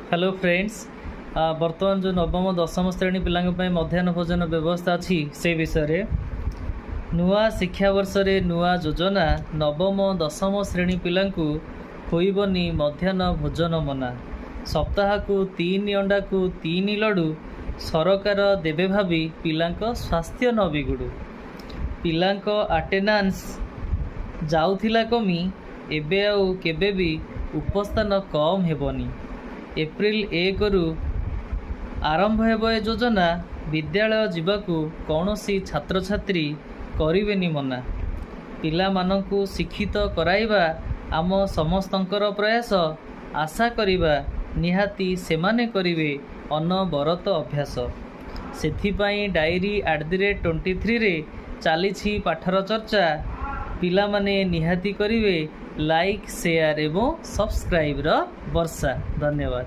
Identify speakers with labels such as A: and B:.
A: Hello friends, बर्तमान जो नवम दशम श्रेणी पिलांग मध्याह्न भोजन व्यवस्था अच्छी से विषय नुआ शिक्षा वर्ष रे नुआ योजना नवम दशम श्रेणी पिलांकु होइबनी मध्याह्न भोजन मना। सप्ताह को 3 अंडा को 3 लडू सरकार देवे भावी पिलांक स्वास्थ्य न बिगुड़ू। पिलांक अटेंडेंस जाउथिला कमी एबे आउ केबे भी उपस्थान कम हेबनी। एप्रिल 1 रु आरंभ हेब ए योजना। विद्यालय जीवाकू कौनसी छात्र छात्री करिवेनी मना। पिला मानकू शिक्षित कराइबा आम समस्तंकर प्रयास। आशा करिबा निहाती सेमाने करिवे अनवरत अभ्यास। सेथिपाई डायरी @23 रे चलीछि पाठर चर्चा। पिला माने निहाती करिवे लाइक शेयर एवं सब्सक्राइब वर्षा। धन्यवाद।